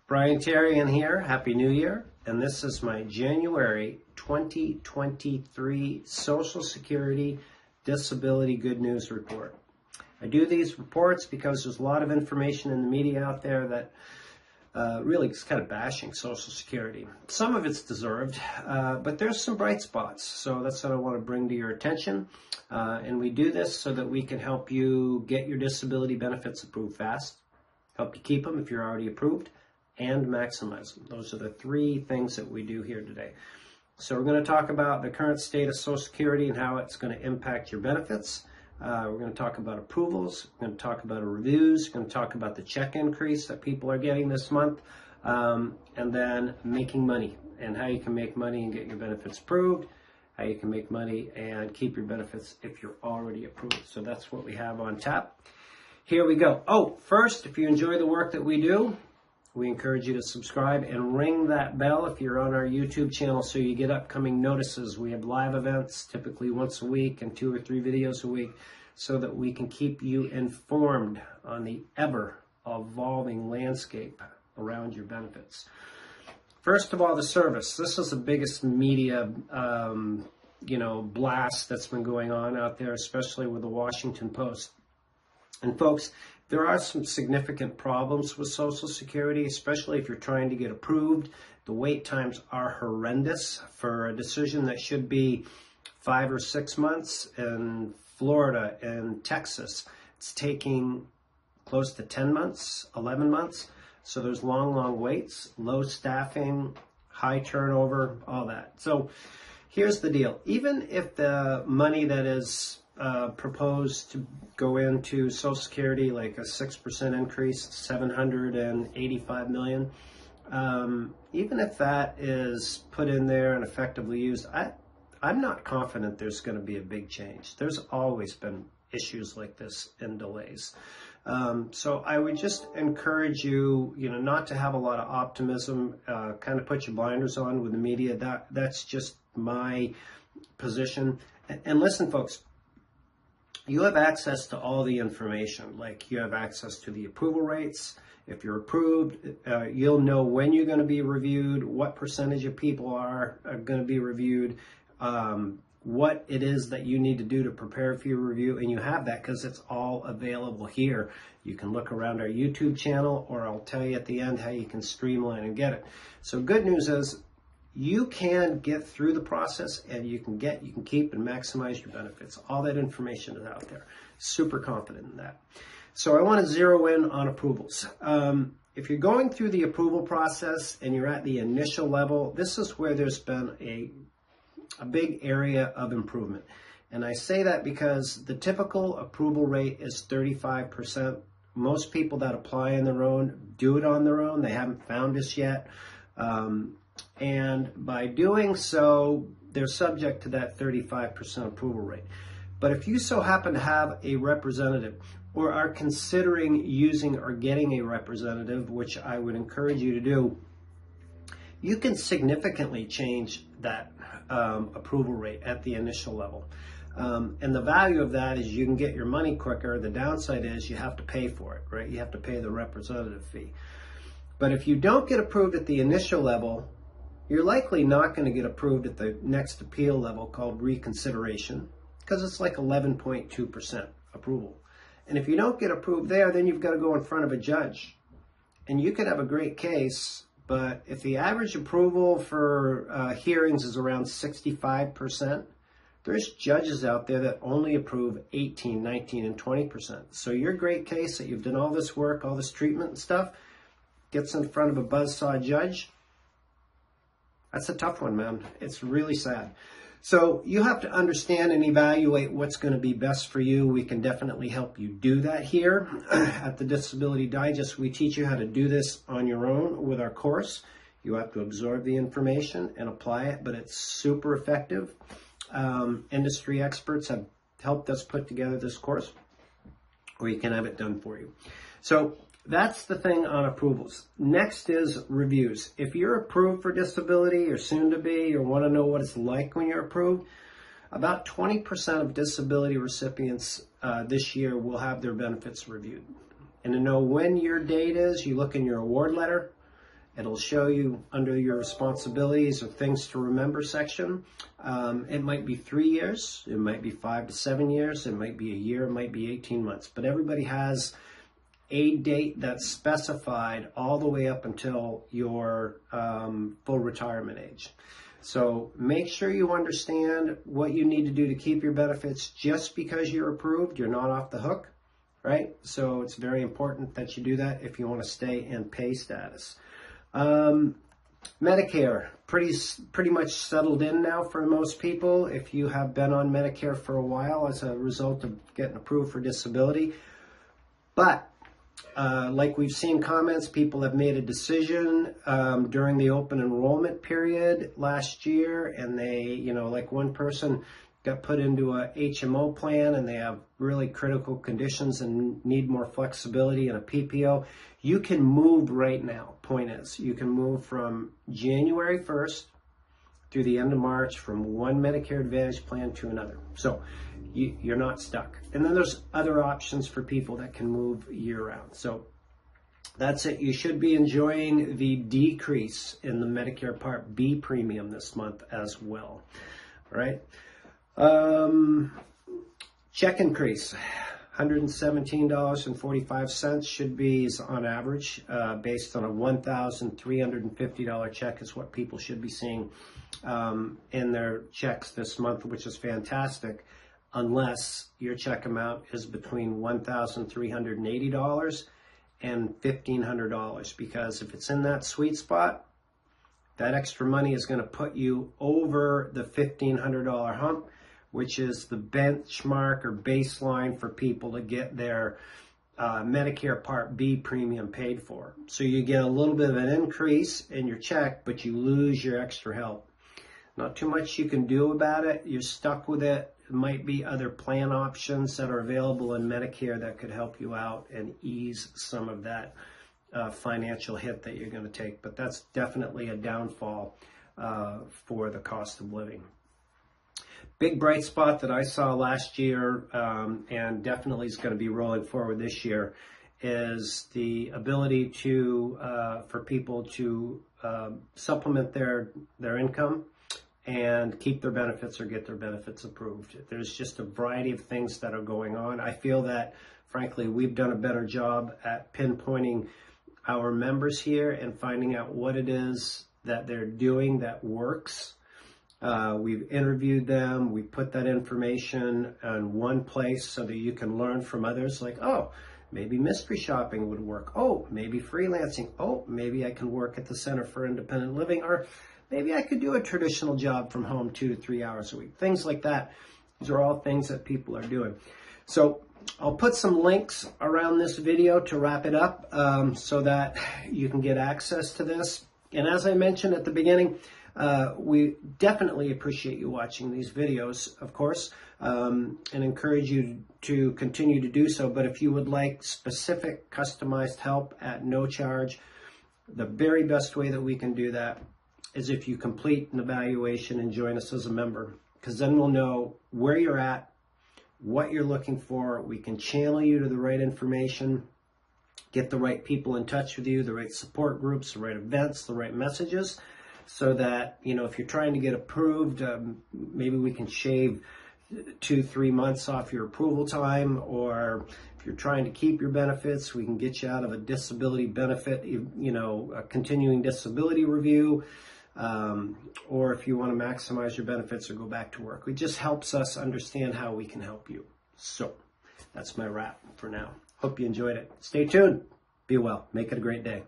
Brian Terrian here. Happy New Year. And this is my January 2023 Social Security Disability Good News Report. I do these reports because there's a lot of information in the media out there that really is kind of bashing Social Security. Some of it's deserved, but there's some bright spots. So that's what I want to bring to your attention. And we do this so that we can help you get your disability benefits approved fast, help you keep them if you're already approved, and maximize them. Those are the three things that we do here today. So we're going to talk about the current state of Social Security and how it's going to impact your benefits. We're going to talk about approvals. We're going to talk about reviews. We're going to talk about the check increase that people are getting this month, and then making money and how you can make money and get your benefits approved, how you can make money and keep your benefits if you're already approved. So that's what we have on tap. Here we go. Oh, first, if you enjoy the work that we do, we encourage you to subscribe and ring that bell if you're on our YouTube channel so you get upcoming notices. We have live events typically once a week and 2 or 3 videos a week so that we can keep you informed on the ever-evolving landscape around your benefits. First of all, the service. This is the biggest media blast that's been going on out there, especially with the Washington Post. And folks, there are some significant problems with Social Security, especially if you're trying to get approved. The wait times are horrendous for a decision that should be 5 or 6 months. In Florida and Texas, it's taking close to 10 months, 11 months. So there's long waits, low staffing, high turnover, all that. So here's the deal. Even if the money that is proposed to go into Social Security, like a 6% increase, $785 million. Even if that is put in there and effectively used, I'm not confident there's going to be a big change. There's always been issues like this and delays. So I would just encourage you, not to have a lot of optimism, kind of put your blinders on with the media. That's just my position. And listen, folks, you have access to all the information, like you have access to the approval rates. If you're approved, you'll know when you're going to be reviewed, what percentage of people are going to be reviewed, what it is that you need to do to prepare for your review, and you have that because it's all available here. You can look around our YouTube channel, or I'll tell you at the end how you can streamline and get it. So good news is, you can get through the process and you can keep and maximize your benefits. All that information is out there. Super confident in that. So I want to zero in on approvals. If you're going through the approval process and you're at the initial level, this is where there's been a big area of improvement. And I say that because the typical approval rate is 35%. Most people that apply on their own do it on their own. They haven't found us yet. And by doing so, they're subject to that 35% approval rate. But if you so happen to have a representative or are considering using or getting a representative, which I would encourage you to do, you can significantly change that approval rate at the initial level. And the value of that is you can get your money quicker. The downside is you have to pay for it, right? You have to pay the representative fee. But if you don't get approved at the initial level, you're likely not going to get approved at the next appeal level called reconsideration, because it's like 11.2% approval. And if you don't get approved there, then you've got to go in front of a judge. And you could have a great case, but if the average approval for hearings is around 65%, there's judges out there that only approve 18, 19, and 20%. So your great case that you've done all this work, all this treatment and stuff, gets in front of a buzzsaw judge. That's a tough one, man. It's really sad. So you have to understand and evaluate what's going to be best for you. We can definitely help you do that here at the Disability Digest. We teach you how to do this on your own with our course. You have to absorb the information and apply it, but it's super effective. Industry experts have helped us put together this course, or you can have it done for you. So that's the thing on approvals. Next is reviews. If you're approved for disability or soon to be, or want to know what it's like when you're approved, about 20% of disability recipients this year will have their benefits reviewed. And to know when your date is, you look in your award letter It'll show you under your responsibilities or things to remember section. It might be 3 years, it might be 5 to 7 years, it might be a year, it might be 18 months, but everybody has a date that's specified all the way up until your full retirement age. So make sure you understand what you need to do to keep your benefits. Just because you're approved, you're not off the hook, right? So it's very important that you do that if you want to stay in pay status. Medicare, pretty much settled in now for most people. If you have been on Medicare for a while as a result of getting approved for disability. But like we've seen comments, people have made a decision during the open enrollment period last year, and they, like one person got put into a HMO plan and they have really critical conditions and need more flexibility in a PPO. You can move right now. Point is, you can move from January 1st through the end of March from one Medicare Advantage plan to another. So you're not stuck. And then there's other options for people that can move year-round. So that's it. You should be enjoying the decrease in the Medicare Part B premium this month as well. All right. Check increase. $117.45 should be on average, based on a $1,350 check is what people should be seeing in their checks this month, which is fantastic, unless your check amount is between $1,380 and $1,500, because if it's in that sweet spot, that extra money is going to put you over the $1,500 hump, which is the benchmark or baseline for people to get their Medicare Part B premium paid for. So you get a little bit of an increase in your check, but you lose your extra help. Not too much you can do about it. You're stuck with it. It might be other plan options that are available in Medicare that could help you out and ease some of that financial hit that you're going to take. But that's definitely a downfall for the cost of living. Big bright spot that I saw last year, and definitely is going to be rolling forward this year, is the ability to for people to supplement their income and keep their benefits or get their benefits approved. There's just a variety of things that are going on. I feel that, frankly, we've done a better job at pinpointing our members here and finding out what it is that they're doing that works. We've interviewed them. We put that information in one place so that you can learn from others, like, oh, maybe mystery shopping would work. Oh, maybe freelancing. Oh, maybe I can work at the Center for Independent Living, or maybe I could do a traditional job from home 2 to 3 hours a week. Things like that. These are all things that people are doing. So I'll put some links around this video to wrap it up so that you can get access to this. And as I mentioned at the beginning, we definitely appreciate you watching these videos, of course, and encourage you to continue to do so. But if you would like specific customized help at no charge, the very best way that we can do that is if you complete an evaluation and join us as a member, because then we'll know where you're at, what you're looking for. We can channel you to the right information, get the right people in touch with you, the right support groups, the right events, the right messages, so that, if you're trying to get approved, maybe we can shave 2-3 months off your approval time, or if you're trying to keep your benefits, we can get you out of a disability benefit, a continuing disability review, or if you want to maximize your benefits or go back to work. It just helps us understand how we can help you. So that's my wrap for now. Hope you enjoyed it. Stay tuned. Be well. Make it a great day.